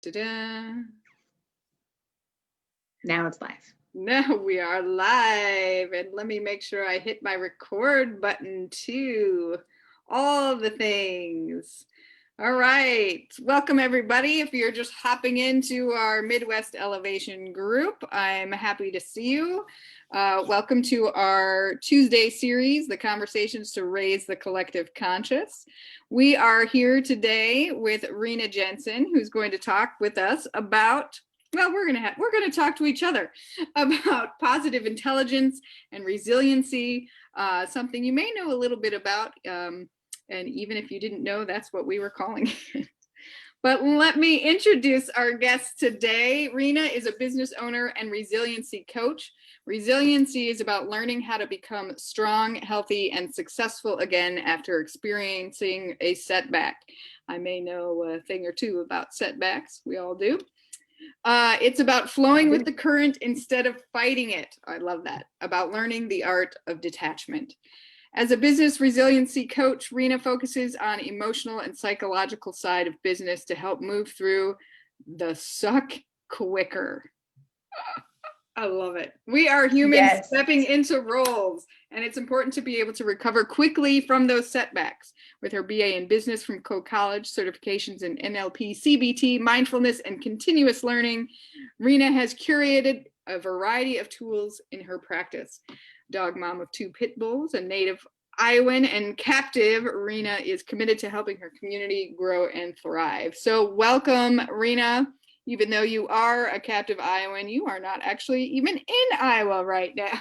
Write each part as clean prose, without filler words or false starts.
Da-da. Now it's live. Now we are live, and let me make sure I hit my record button too. All the things. All right, welcome everybody. If you're just hopping into our Midwest Elevation group, I'm happy to see you. Welcome to our Tuesday series, The Conversations to Raise the Collective Conscious. We are here today with Rina Jensen, who's going to talk with us about, well, we're going to talk to each other about positive intelligence and resiliency, something you may know a little bit about. And even if you didn't know, that's what we were calling it. But let me introduce our guest today. Rina is a business owner and resiliency coach. Resiliency is about learning how to become strong, healthy, and successful again after experiencing a setback. I may know a thing or two about setbacks. We all do. It's about flowing with the current instead of fighting it. I love that. About learning the art of detachment. As a business resiliency coach, Rina focuses on emotional and psychological side of business to help move through the suck quicker. I love it. We are humans stepping into roles, and it's important to be able to recover quickly from those setbacks. With her BA in business from Coe College, certifications in NLP, CBT, mindfulness, and continuous learning, Rina has curated a variety of tools in her practice. Dog mom of 2 pit bulls, a native Iowan and captive, Rina is committed to helping her community grow and thrive. So welcome, Rina. Even though you are a captive Iowan, you are not actually even in Iowa right now.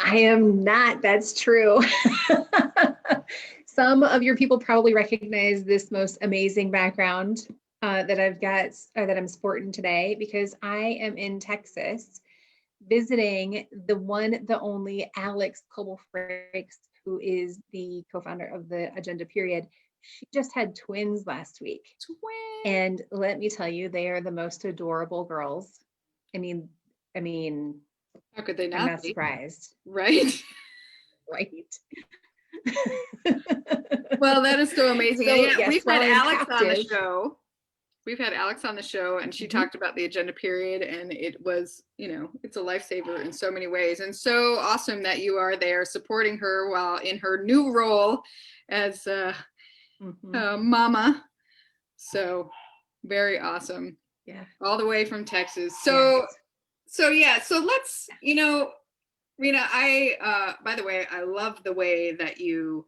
I am not. That's true. Some of your people probably recognize this most amazing background that I've got, that I'm sporting today, because I am in Texas visiting the one, the only Alex Kobel-Frakes, who is the co-founder of the Agenda Period. She just had twins last week. And let me tell you, they are the most adorable girls. I mean, how could they not? I'm not surprised. Right? Right. Well, that is so amazing. So, yeah, we've had Alex captive on the show. We've had Alex on the show, and she talked about the Agenda Period, and it was, it's a lifesaver in so many ways. And so awesome that you are there supporting her while in her new role as mama. So very awesome. Yeah. All the way from Texas. So let's, Rina, by the way, I love the way that you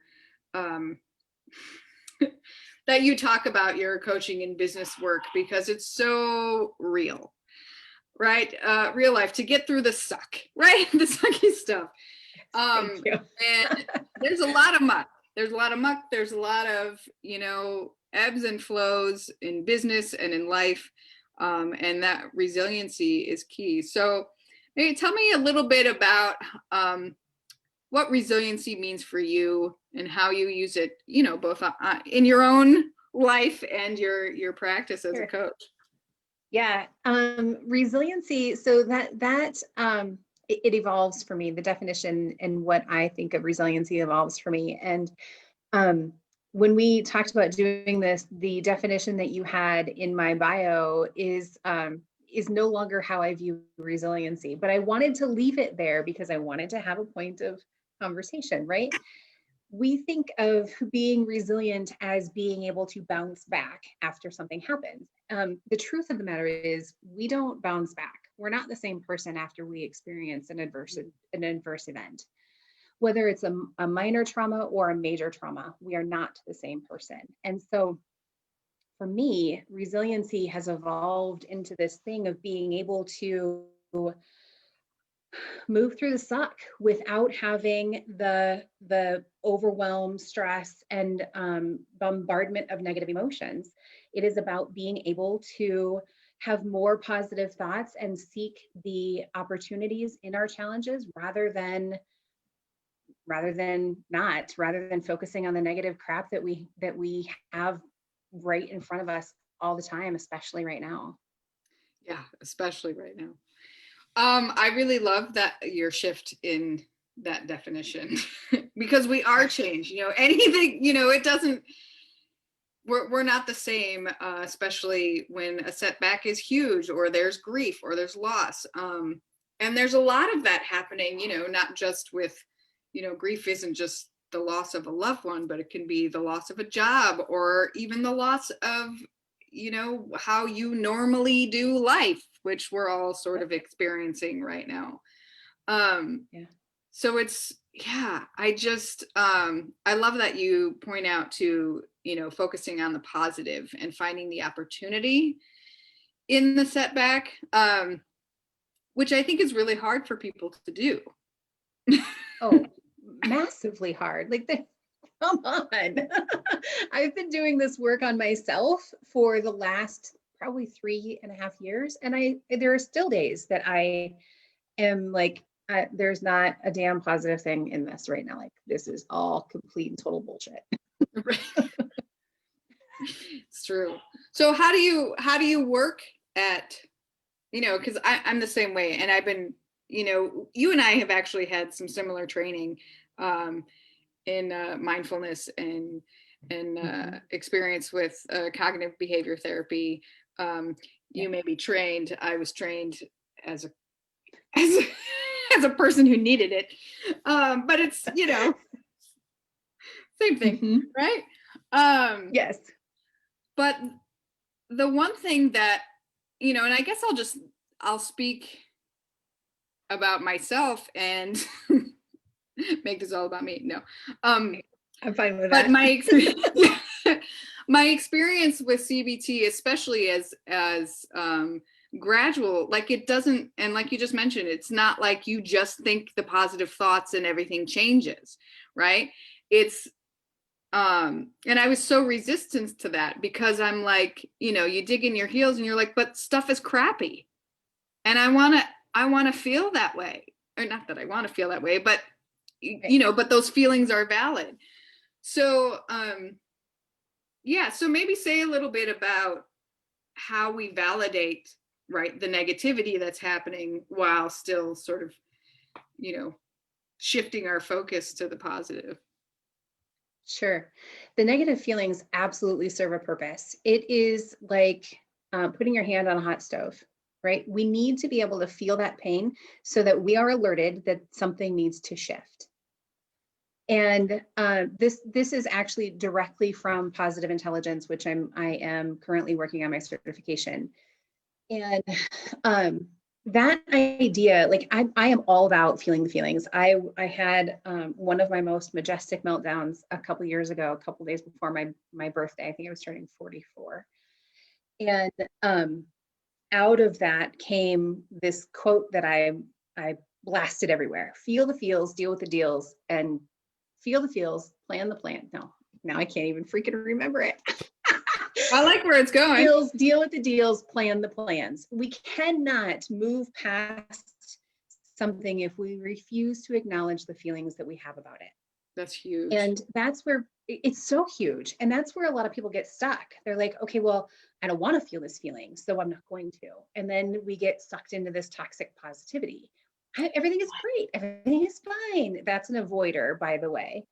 that you talk about your coaching and business work, because it's so real, right? Real life, to get through the suck, right? The sucky stuff. Thank you. And there's a lot of muck. There's a lot of, ebbs and flows in business and in life. And that resiliency is key. So maybe tell me a little bit about what resiliency means for you and how you use it, both in your own life and your practice as a coach. Yeah. Resiliency. So that it evolves for me. The definition and what I think of resiliency evolves for me. And when we talked about doing this, the definition that you had in my bio is no longer how I view resiliency, but I wanted to leave it there because I wanted to have a point of conversation, right? We think of being resilient as being able to bounce back after something happens. The truth of the matter is we don't bounce back. We're not the same person after we experience an adverse event. Whether it's a minor trauma or a major trauma, we are not the same person. And so for me, resiliency has evolved into this thing of being able to move through the suck without having the overwhelm, stress, and bombardment of negative emotions. It is about being able to have more positive thoughts and seek the opportunities in our challenges rather than focusing on the negative crap that we have right in front of us all the time, especially right now. Yeah, especially right now. I really love that your shift in that definition because we are changed, anything, it doesn't, we're not the same, especially when a setback is huge, or there's grief, or there's loss. And there's a lot of that happening, not just with, grief isn't just the loss of a loved one, but it can be the loss of a job, or even the loss of, how you normally do life, which we're all sort of experiencing right now. Yeah. So I love that you point out to, focusing on the positive and finding the opportunity in the setback, which I think is really hard for people to do. Oh, massively hard. Like, come on. I've been doing this work on myself for the last probably 3.5 years. And there are still days that I am like, there's not a damn positive thing in this right now. Like, this is all complete and total bullshit. Right. It's true. So how do you work at, because I'm the same way, and I've been, you and I have actually had some similar training in mindfulness and experience with cognitive behavior therapy. You may be trained. I was trained as a person who needed it, but it's same thing, right? Yes. But the one thing that, and I guess I'll speak about myself and make this all about me. No. I'm fine with but that. my experience with CBT, especially as gradual, like it doesn't, and like you just mentioned, it's not like you just think the positive thoughts and everything changes, right? It's and I was so resistant to that, because I'm like, you dig in your heels and you're like, but stuff is crappy, and I want to feel that way, or not that I want to feel that way, but but those feelings are valid. So so maybe say a little bit about how we validate, right, the negativity that's happening, while still sort of shifting our focus to the positive. Sure. The negative feelings absolutely serve a purpose. It is like putting your hand on a hot stove, right? We need to be able to feel that pain so that we are alerted that something needs to shift. And this is actually directly from positive intelligence, which I am currently working on my certification. And that idea, like I am all about feeling the feelings. I had one of my most majestic meltdowns a couple years ago, a couple days before my birthday. I think I was turning 44. And out of that came this quote that I blasted everywhere: feel the feels, deal with the deals, and feel the feels, plan the plan. No, now I can't even freaking remember it. I like where it's going. Deal with the deals, plan the plans. We cannot move past something if we refuse to acknowledge the feelings that we have about it. That's huge. And that's where it's so huge. And that's where a lot of people get stuck. They're like, okay, well, I don't want to feel this feeling, so I'm not going to. And then we get sucked into this toxic positivity. Everything is great. Everything is fine. That's an avoider, by the way.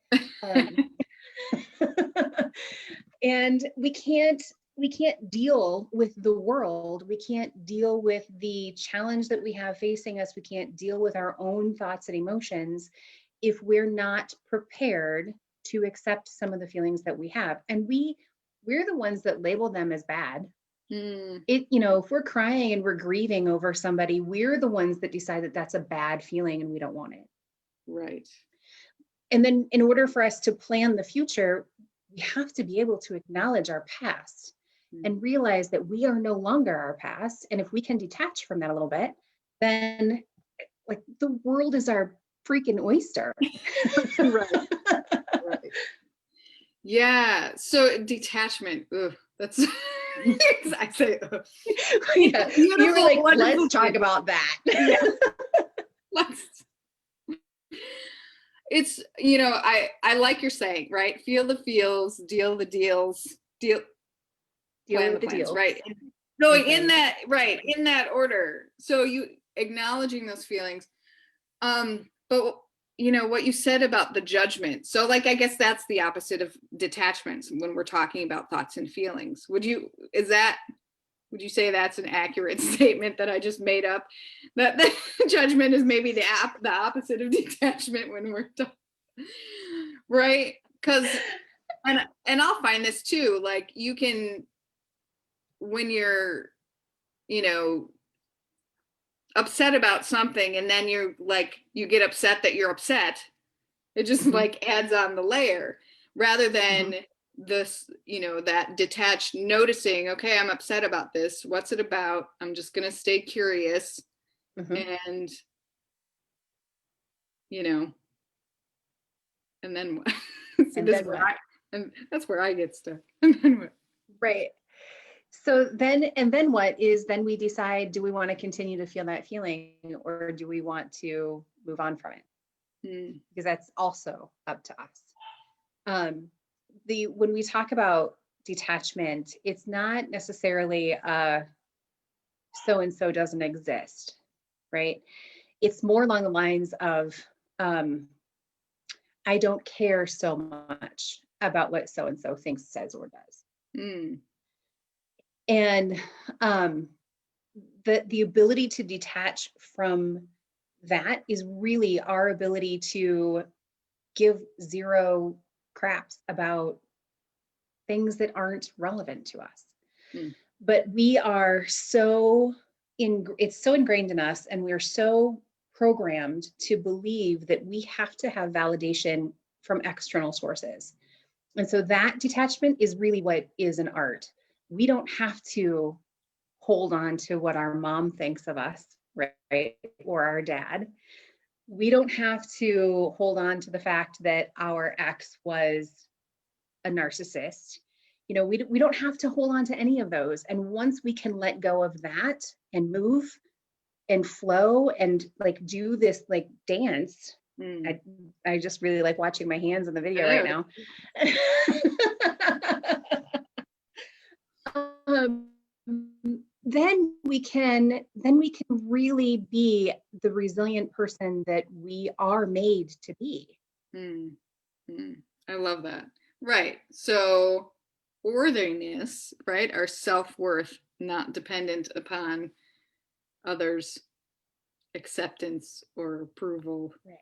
And we can't deal with the world. We can't deal with the challenge that we have facing us. We can't deal with our own thoughts and emotions if we're not prepared to accept some of the feelings that we have. And we're the ones that label them as bad. If we're crying and we're grieving over somebody, we're the ones that decide that that's a bad feeling and we don't want it. Right. And then in order for us to plan the future, we have to be able to acknowledge our past and realize that we are no longer our past. And if we can detach from that a little bit, then like the world is our freaking oyster. Right. Yeah. So detachment. Ugh, that's I say. Ugh. Yeah. You were like, let's talk about that. Yeah. It's I like you're saying, right? Feel the feels, deal the deals, plan the plans, deals. Right? So in that order. So you acknowledging those feelings, but what you said about the judgment. So like, I guess that's the opposite of detachment when we're talking about thoughts and feelings. Would you say that's an accurate statement that I just made up? That the judgment is maybe the opposite of detachment when we're talking, right? Because, and I'll find this too, like you can, when you're, upset about something and then you're like, you get upset that you're upset, it just like adds on the layer rather than this, that detached noticing, okay, I'm upset about this. What's it about? I'm just going to stay curious. And, and then what? See, And this then is where what? and that's where I get stuck. And then what? Right. So then what is, then we decide, do we want to continue to feel that feeling or do we want to move on from it? Because that's also up to us. When we talk about detachment, it's not necessarily so-and-so doesn't exist, right? It's more along the lines of, I don't care so much about what so-and-so thinks, says, or does. And the ability to detach from that is really our ability to give zero craps about things that aren't relevant to us. But we are it's so ingrained in us, and we're so programmed to believe that we have to have validation from external sources. And so that detachment is really what is an art. We don't have to hold on to what our mom thinks of us, right? Or our dad. We don't have to hold on to the fact that our ex was a narcissist. We don't have to hold on to any of those. And once we can let go of that and move and flow and like do this like dance, I just really like watching my hands in the video right now. Then we can really be the resilient person that we are made to be. I love that. Right. So worthiness, right? Our self-worth, not dependent upon others' acceptance or approval. Right.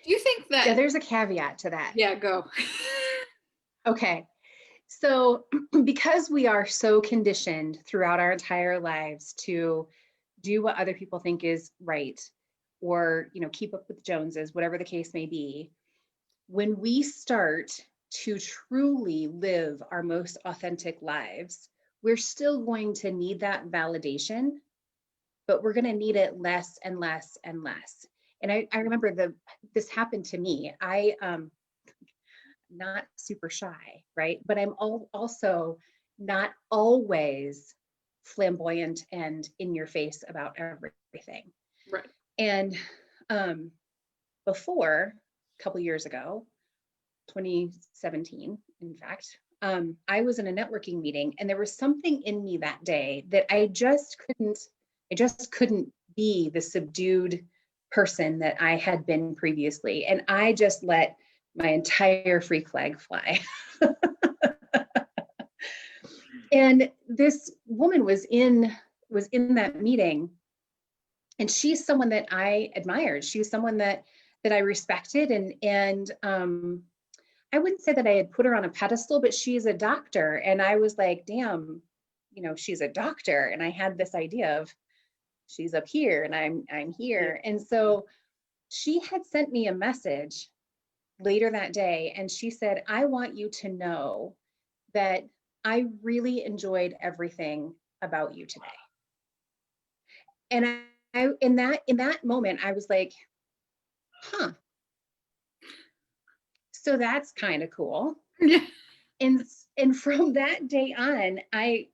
Do you think that? Yeah, there's a caveat to that. Yeah, go. Okay. So because we are so conditioned throughout our entire lives to do what other people think is right, or, keep up with the Joneses, whatever the case may be, when we start to truly live our most authentic lives, we're still going to need that validation, but we're going to need it less and less and less. And I remember this happened to me. Not super shy, right? But I'm also not always flamboyant and in your face about everything. Right. And before, a couple years ago, 2017, in fact, I was in a networking meeting, and there was something in me that day that I just couldn't be the subdued person that I had been previously. And I just let my entire freak flag fly. And this woman was in that meeting, and she's someone that I admired. She's someone that I respected, and I wouldn't say that I had put her on a pedestal, but she's a doctor. And I was like, damn, she's a doctor. And I had this idea of she's up here and I'm here. Yeah. And so she had sent me a message later that day, and she said, I want you to know that I really enjoyed everything about you today. And I in that moment, I was like, huh. So that's kind of cool. Yeah. And from that day on, I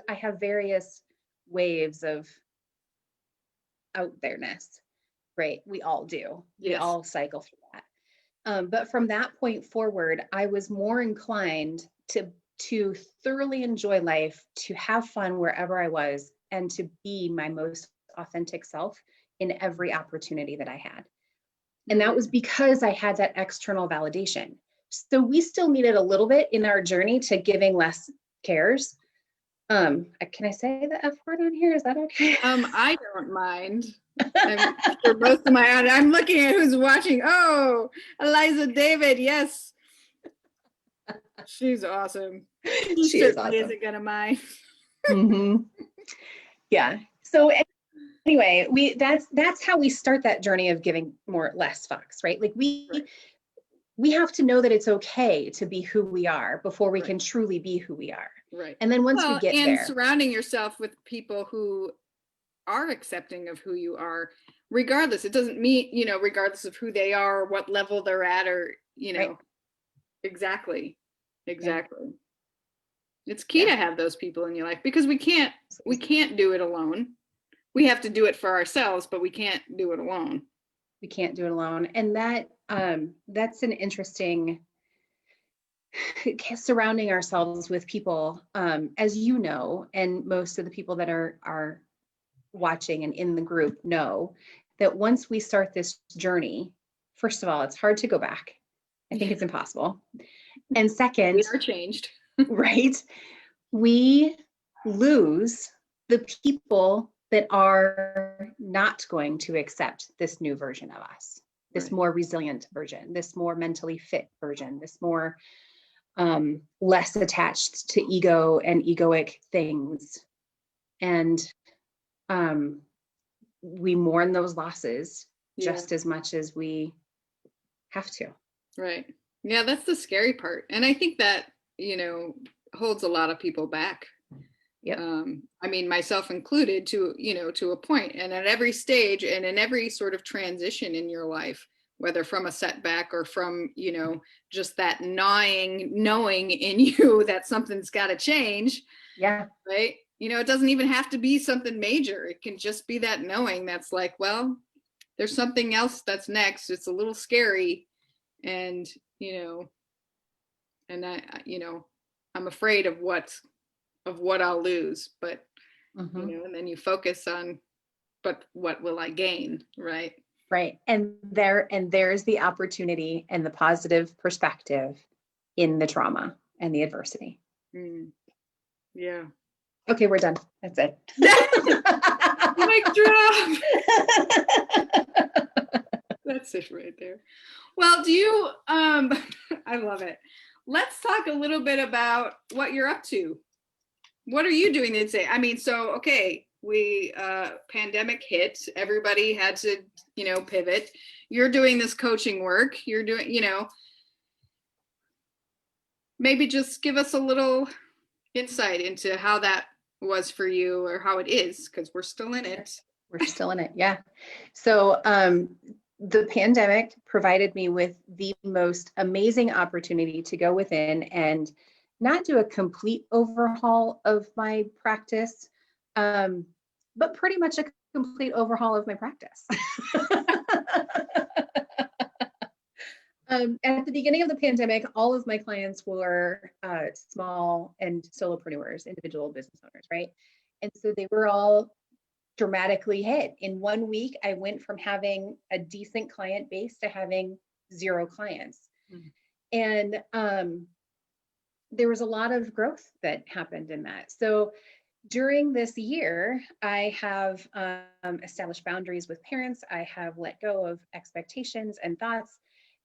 have various waves of out there-ness, right? We all do. Yes. We all cycle through that. But from that point forward, I was more inclined to thoroughly enjoy life, to have fun wherever I was, and to be my most authentic self in every opportunity that I had. And that was because I had that external validation. So we still needed a little bit in our journey to giving less cares. Can I say the F word on here? Is that okay? I don't mind. I'm sure most of I'm looking at who's watching. Oh, Eliza David. Yes. She's awesome. She is awesome. Isn't gonna mind. Mm-hmm. Yeah. So anyway, that's how we start that journey of giving less fucks, right? Like we have to know that it's okay to be who we are before we can truly be who we are. Right. And then once we get there, and surrounding yourself with people who are accepting of who you are, regardless. It doesn't mean, regardless of who they are, what level they're at, or, right. Exactly. Yeah. It's key to have those people in your life, because we can't do it alone. We have to do it for ourselves, but we can't do it alone. We can't do it alone. And that's an interesting surrounding ourselves with people, as you know, and most of the people that are watching and in the group know that once we start this journey, first of all, it's hard to go back. I think it's impossible. And second, we are changed. Right? We lose the people that are not going to accept this new version of us, this more resilient version, this more mentally fit version, this more less attached to ego and egoic things. And we mourn those losses just as much as we have to. Right. Yeah, that's the scary part. And I think that, holds a lot of people back. Yeah. I mean, myself included, to a point. And at every stage and in every sort of transition in your life, whether from a setback or from, just that knowing in you that something's got to change. Yeah. Right. It doesn't even have to be something major. It can just be that knowing that's like, well, there's something else that's next. It's a little scary. And, and I'm afraid of what I'll lose, but, and then you focus on, but what will I gain? Right. Right. And there's the opportunity and the positive perspective in the trauma and the adversity. Yeah. Okay, we're done. That's it. Mic drop. That's it right there. Well, do you, I love it. Let's talk a little bit about what you're up to. What are you doing today? I mean, so, okay, pandemic hit, everybody had to, pivot. You're doing this coaching work. You're doing, maybe just give us a little insight into how that was for you, or how it is, because we're still in it. We're still in it. Yeah. So, the pandemic provided me with the most amazing opportunity to go within and not do a complete overhaul of my practice, but pretty much a complete overhaul of my practice. At the beginning of the pandemic, all of my clients were small and solopreneurs, individual business owners, right? And so they were all dramatically hit. In 1 week, I went from having a decent client base to having 0 clients. And there was a lot of growth that happened in that. So during this year, I have established boundaries with parents. I have let go of expectations and thoughts,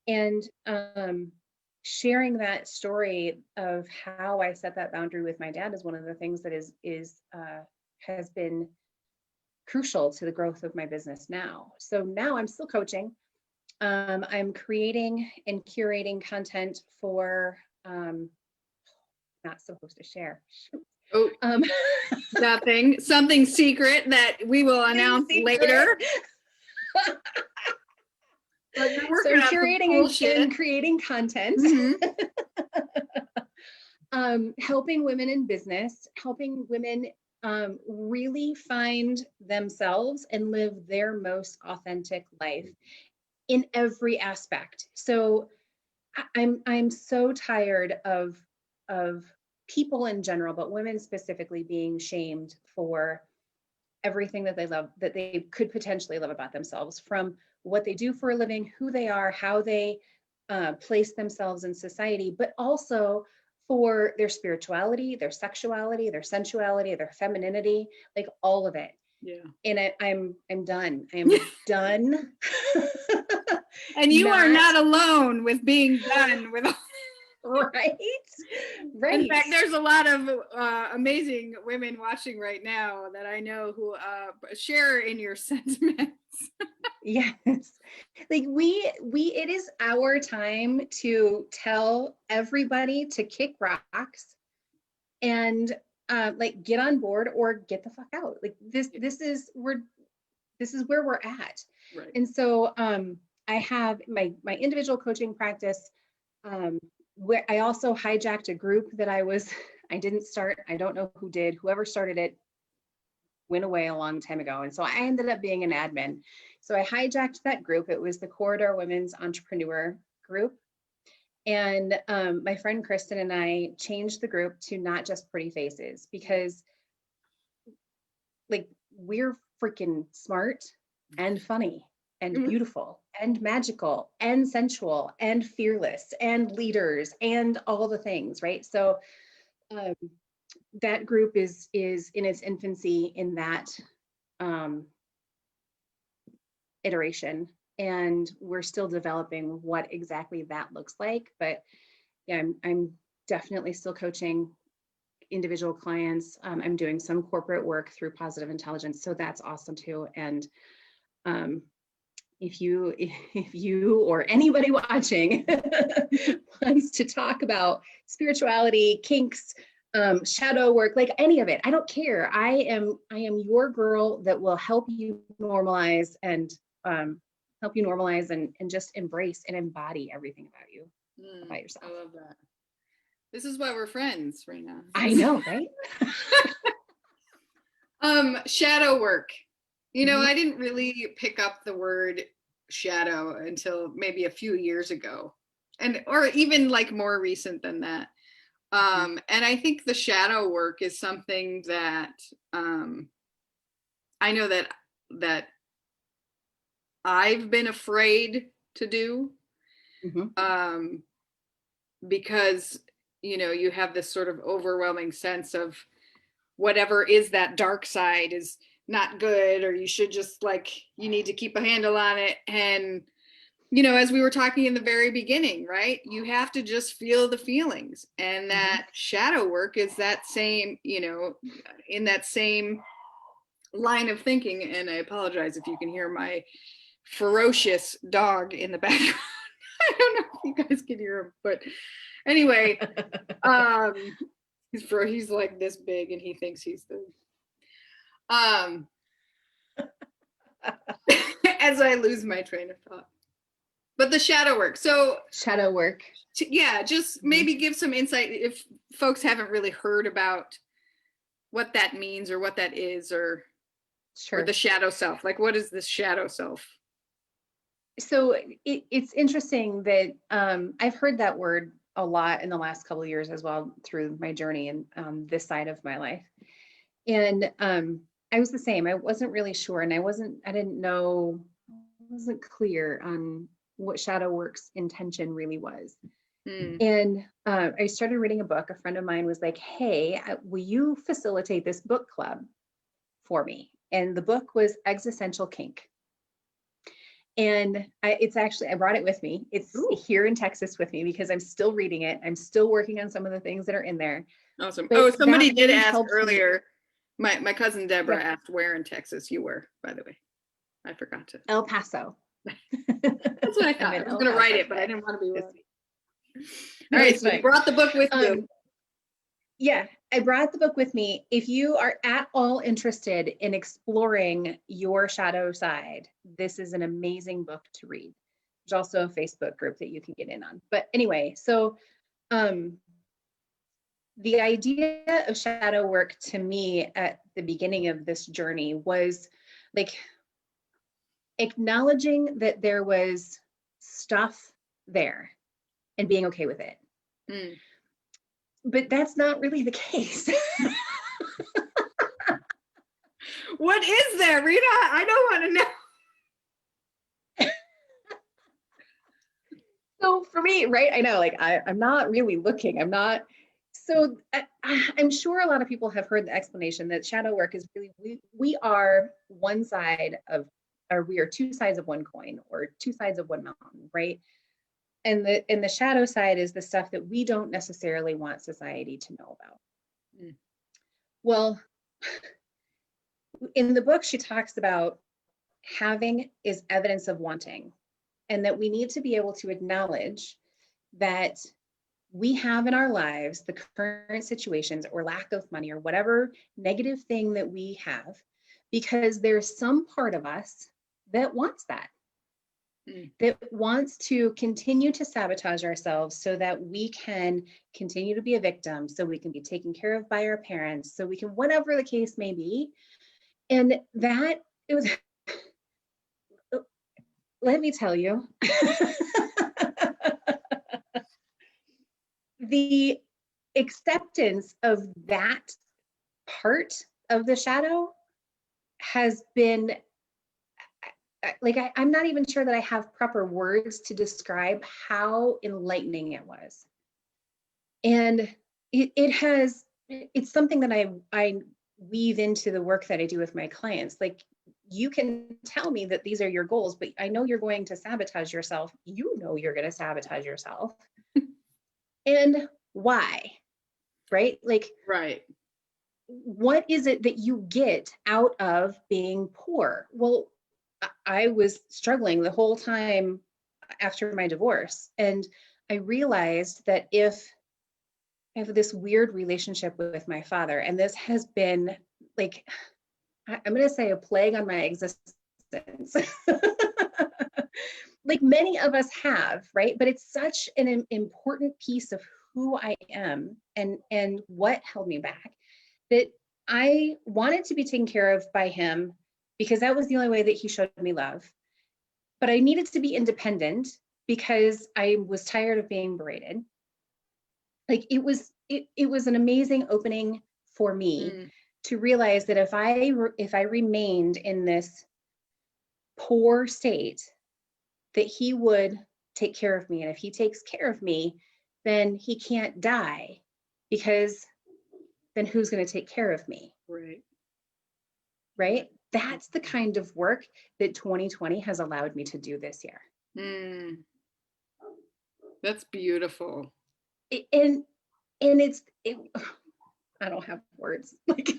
and sharing that story of how I set that boundary with my dad is one of the things that has been crucial to the growth of my business now. So now I'm still coaching. I'm creating and curating content for, not supposed to share. Oh, something secret that we will announce later. So curating and creating content, helping women in business, helping women really find themselves and live their most authentic life in every aspect. So I'm so tired of people in general, but women specifically, being shamed for everything that they love, that they could potentially love about themselves, from what they do for a living, who they are, how they place themselves in society, but also for their spirituality, their sexuality, their sensuality, their femininity, like all of it. Yeah. And I'm done. I am done. And you are not alone with being done with all. Right. Right. In fact, there's a lot of amazing women watching right now that I know who share in your sentiments. Yes. Like it is our time to tell everybody to kick rocks and like get on board or get the fuck out. Like this is where we're at. Right. And so I have my individual coaching practice where I also hijacked a group that I didn't start. I don't know who did. Whoever started it went away a long time ago. And so I ended up being an admin. So I hijacked that group. It was the Corridor Women's Entrepreneur Group. And my friend Kristen and I changed the group to not just pretty faces, because like we're freaking smart and funny and beautiful and magical and sensual and fearless and leaders and all the things, right? So that group is in its infancy in that iteration, and we're still developing what exactly that looks like. But yeah, I'm definitely still coaching individual clients. I'm doing some corporate work through Positive Intelligence, so that's awesome too. And if you or anybody watching wants to talk about spirituality, kinks, shadow work, like any of it, I don't care. I am your girl that will help you normalize and just embrace and embody everything about you, about yourself. I love that. This is why we're friends, Rina. I know, right? Shadow work. You know, I didn't really pick up the word shadow until maybe a few years ago, or even like more recent than that. And I think the shadow work is something that I know that I've been afraid to do, because you know, you have this sort of overwhelming sense of whatever is that dark side is not good, or you should just you need to keep a handle on it. And you know, as we were talking in the very beginning, right, you have to just feel the feelings. And that shadow work is that same, you know, in that same line of thinking. And I apologize if you can hear my ferocious dog in the background. I don't know if you guys can hear him, but anyway, he's like this big and he thinks he's the as I lose my train of thought. But the shadow work. So shadow work. Yeah, just maybe give some insight if folks haven't really heard about what that means or what that is, or the shadow self. Like, what is this shadow self? So it's interesting that I've heard that word a lot in the last couple of years as well through my journey and this side of my life. And I was the same. I wasn't really sure, and I wasn't clear on what shadow work's intention really was. And I started reading a book. A friend of mine was like, hey, will you facilitate this book club for me? And the book was Existential Kink. And I brought it with me. It's here in Texas with me because I'm still reading it. I'm still working on some of the things that are in there. Awesome. But somebody did ask earlier. My cousin Deborah asked where in Texas you were, by the way. I forgot to. El Paso. That's what I thought. I was going to write it, but I didn't want to be wrong. All right, so you brought the book with you. Yeah, I brought the book with me. If you are at all interested in exploring your shadow side, this is an amazing book to read. There's also a Facebook group that you can get in on. But anyway, so the idea of shadow work to me at the beginning of this journey was like acknowledging that there was stuff there and being okay with it. But that's not really the case. What is there, Rita? I don't want to know. So for me, right, I know, like I'm not really looking. So I'm sure a lot of people have heard the explanation that shadow work is really, we are one side of, or we are two sides of one coin or two sides of one mountain, right? And the shadow side is the stuff that we don't necessarily want society to know about. Mm. Well, in the book, she talks about having is evidence of wanting, and that we need to be able to acknowledge that we have in our lives the current situations or lack of money or whatever negative thing that we have, because there's some part of us that wants that, that wants to continue to sabotage ourselves so that we can continue to be a victim, so we can be taken care of by our parents, so we can, whatever the case may be. And that, it was, let me tell you, the acceptance of that part of the shadow has been like, I'm not even sure that I have proper words to describe how enlightening it was. And it's something that I weave into the work that I do with my clients. Like, you can tell me that these are your goals, but I know you're going to sabotage yourself. You know you're going to sabotage yourself. And why? Right? Like, Right. what is it that you get out of being poor? Well, I was struggling the whole time after my divorce. And I realized that if I have this weird relationship with my father, and this has been like, I'm going to say a plague on my existence. Like many of us have, right? But it's such an important piece of who I am and what held me back, that I wanted to be taken care of by him because that was the only way that he showed me love. But I needed to be independent because I was tired of being berated. Like, it was an amazing opening for me to realize that if I remained in this poor state, that he would take care of me. And if he takes care of me, then he can't die, because then who's going to take care of me? Right. Right? That's the kind of work that 2020 has allowed me to do this year. That's beautiful. And I don't have words. Like,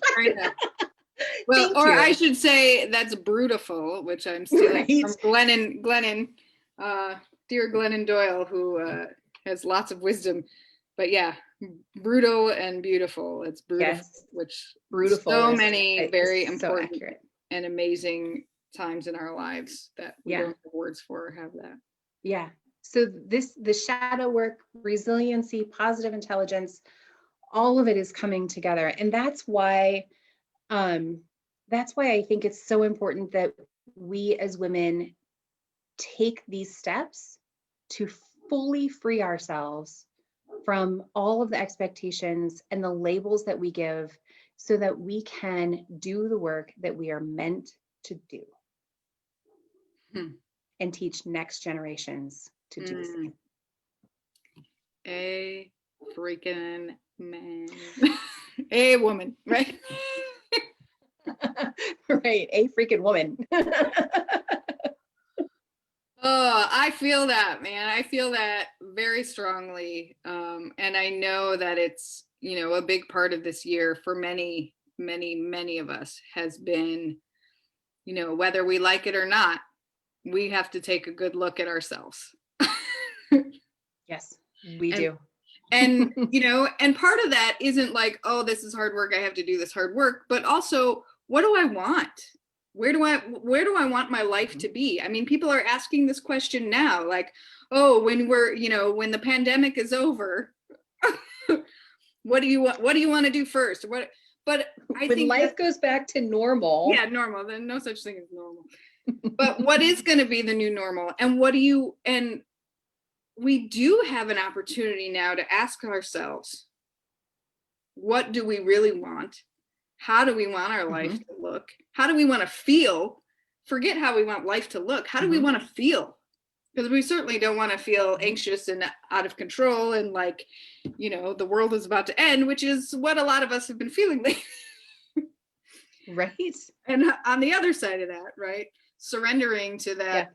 well, thank or you. I should say that's brutiful, which I'm stealing from Glennon, dear Glennon Doyle, who has lots of wisdom. But yeah, brutal and beautiful. It's brutal, Yes, which brutal. So many very so important accurate and amazing times in our lives that we don't have words for have that. Yeah. So the shadow work, resiliency, positive intelligence, all of it is coming together. And that's why I think it's so important that we as women take these steps to fully free ourselves from all of the expectations and the labels that we give, so that we can do the work that we are meant to do and teach next generations to do the same. A freaking man. A woman, right? Right, a freaking woman. Oh, I feel that, man. I feel that very strongly. And I know that it's, a big part of this year for many, many, many of us has been, whether we like it or not, we have to take a good look at ourselves. Yes, we do. And, and part of that isn't like, oh, this is hard work, I have to do this hard work, but also, what do I want? Where do I want my life to be? I mean, people are asking this question now, like, oh, when when the pandemic is over, what do you want to do first? But I think when life goes back to normal. Yeah, normal. Then no such thing as normal. But what is going to be the new normal? And we do have an opportunity now to ask ourselves, what do we really want? How do we want our life to look? How do we want to feel? Forget how we want life to look. How do we want to feel? Because we certainly don't want to feel anxious and out of control and like, you know, the world is about to end, which is what a lot of us have been feeling lately. Right. And on the other side of that, right, surrendering to that,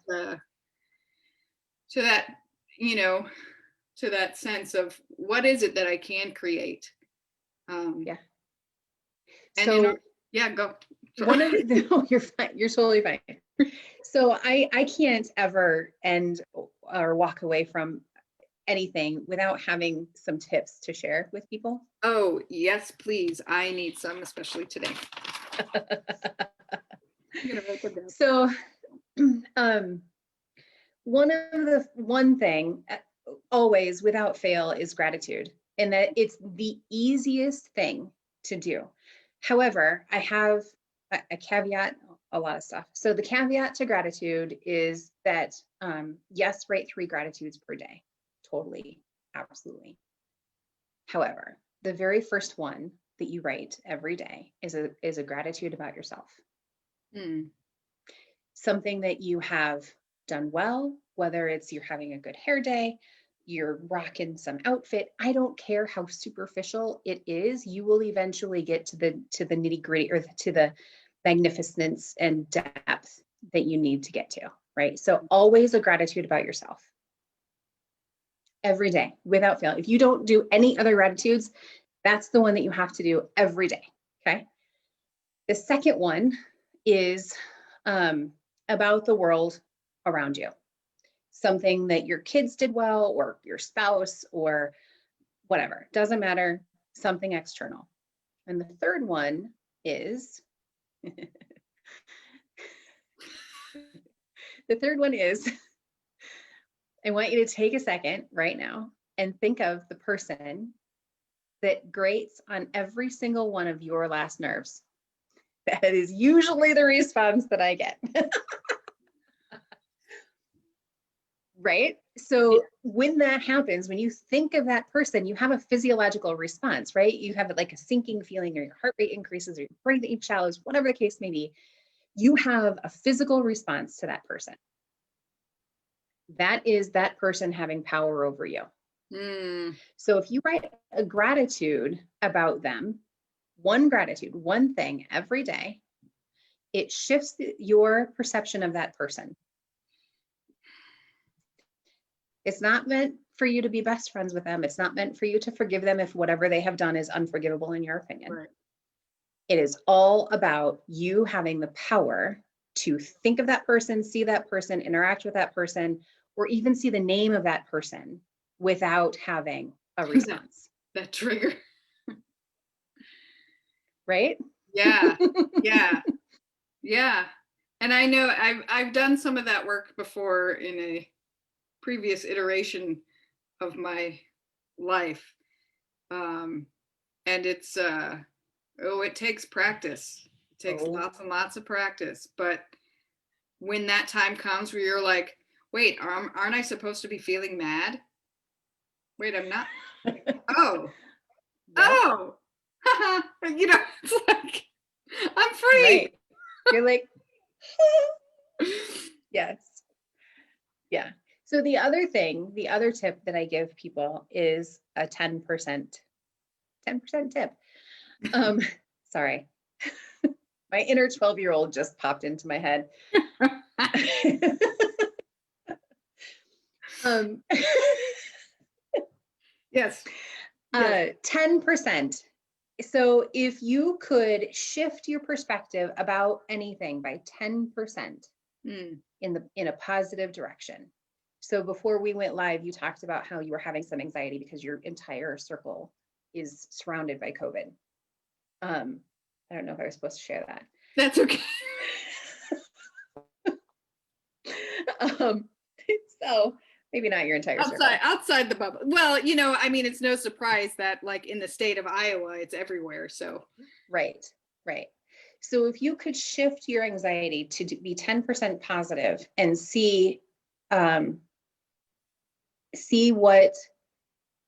you know, to that sense of what is it that I can create. Yeah. And go. One of the, no, you're fine. You're totally fine. So I can't ever end or walk away from anything without having some tips to share with people. Oh, yes, please. I need some, especially today. So one thing always without fail is gratitude, and that it's the easiest thing to do. However, I have a caveat, a lot of stuff. So the caveat to gratitude is that, yes, write 3 gratitudes per day. Totally, absolutely. However, the very first one that you write every day is a gratitude about yourself. Something that you have done well, whether it's you're having a good hair day, you're rocking some outfit. I don't care how superficial it is. You will eventually get to the nitty gritty, or to the magnificence and depth that you need to get to, right? So always a gratitude about yourself every day without fail. If you don't do any other gratitudes, that's the one that you have to do every day. Okay. The second one is about the world around you. Something that your kids did well, or your spouse, or whatever, doesn't matter, something external. And the third one is, I want you to take a second right now and think of the person that grates on every single one of your last nerves. That is usually the response that I get. Right? So when that happens, when you think of that person, you have a physiological response, right? You have like a sinking feeling, or your heart rate increases, or your breathing shallows, whatever the case may be. You have a physical response to that person. That is that person having power over you. So if you write a gratitude about them, one gratitude, one thing every day, it shifts your perception of that person. It's not meant for you to be best friends with them. It's not meant for you to forgive them if whatever they have done is unforgivable in your opinion. Right. It is all about you having the power to think of that person, see that person, interact with that person, or even see the name of that person without having a response. That trigger. Right? Yeah. Yeah. Yeah. And I know I've done some of that work before in a previous iteration of my life. And it's it takes practice. It takes lots and lots of practice. But when that time comes where you're like, wait, aren't I supposed to be feeling mad? Wait, I'm not. Oh. You know, it's like, I'm free. Right. You're like, yes. Yeah. So the other tip that I give people is a 10% tip. Sorry. My inner 12-year-old just popped into my head. Yes. 10%. So if you could shift your perspective about anything by 10% in a positive direction. So before we went live, you talked about how you were having some anxiety because your entire circle is surrounded by COVID. I don't know if I was supposed to share that. That's okay. So maybe not your entire circle. Outside the bubble. Well, you know, I mean, it's no surprise that like in the state of Iowa, it's everywhere. So right. So if you could shift your anxiety to be 10% positive and see what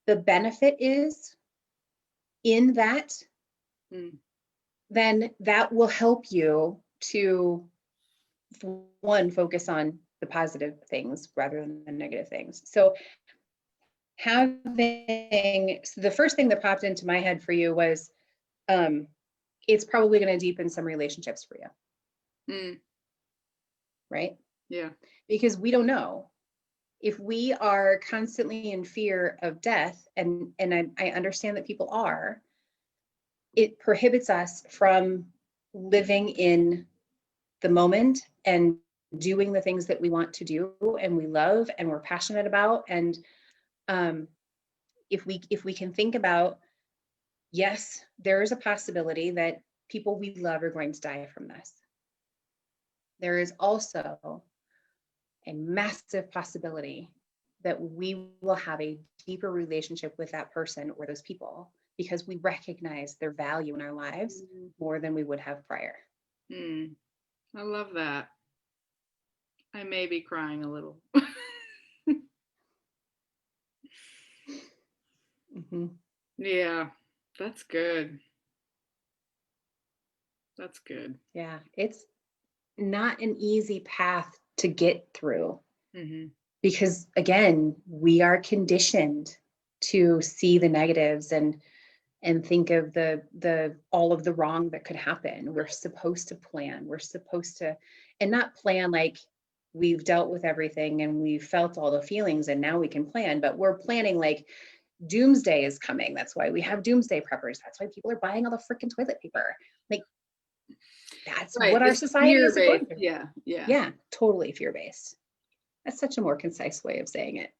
the benefit is in that, then that will help you to, one, focus on the positive things rather than the negative things. So the first thing that popped into my head for you was, it's probably going to deepen some relationships for you. Right? Yeah. Because we don't know. If we are constantly in fear of death, and I understand that people are, it prohibits us from living in the moment and doing the things that we want to do and we love and we're passionate about. And if we can think about, yes, there is a possibility that people we love are going to die from this. There is also a massive possibility that we will have a deeper relationship with that person or those people because we recognize their value in our lives more than we would have prior. I love that. I may be crying a little. Yeah, that's good. That's good. Yeah, it's not an easy path to get through because, again, we are conditioned to see the negatives and think of the all of the wrong that could happen. We're supposed to plan. We're supposed to, and not plan like we've dealt with everything and we've felt all the feelings and now we can plan, but we're planning like doomsday is coming. That's why we have doomsday preppers. That's why people are buying all the freaking toilet paper. Like, that's right. What our society is going through. Yeah, totally fear-based. That's such a more concise way of saying it.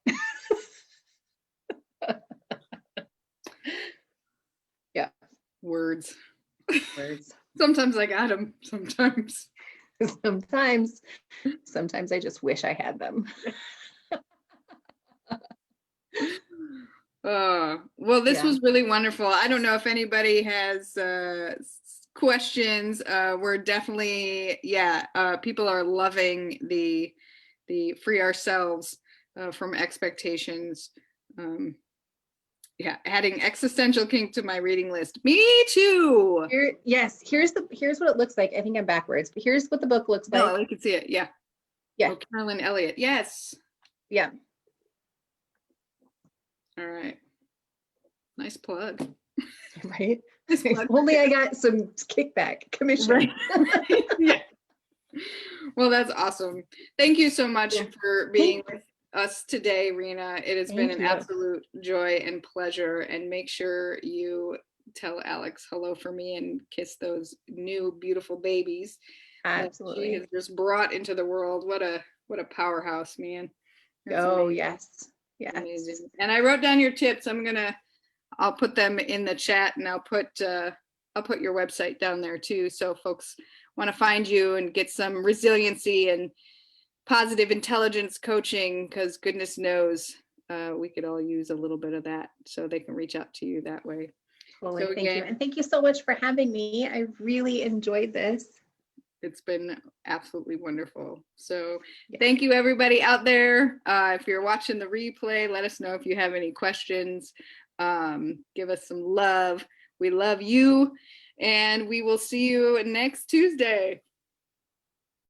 Yeah. Words. Sometimes I got them. Sometimes I just wish I had them. Well, this was really wonderful. I don't know if anybody has questions. We're definitely, people are loving the free ourselves from expectations. Adding existential kink to my reading list. Me too. Here's what it looks like. I think I'm backwards, but here's what the book looks like. No, I can see it. Yeah. Oh, Carolyn Elliott. Yes. Yeah. All right. Nice plug. Right? Nice plug. Only I got some kickback commission. Right. Yeah. Well, that's awesome. Thank you so much for being with us today, Rina. It has been an absolute joy and pleasure. And make sure you tell Alex hello for me and kiss those new beautiful babies. Absolutely. She has just brought into the world. What a powerhouse, man. That's amazing. Yes. Amazing. And I wrote down your tips. I'll put them in the chat, and I'll put your website down there too. So folks want to find you and get some resiliency and positive intelligence coaching, because goodness knows we could all use a little bit of that, so they can reach out to you that way. Thank you. And thank you so much for having me. I really enjoyed this. It's been absolutely wonderful. So thank you, everybody out there. If you're watching the replay, let us know if you have any questions. Give us some love. We love you. And we will see you next Tuesday.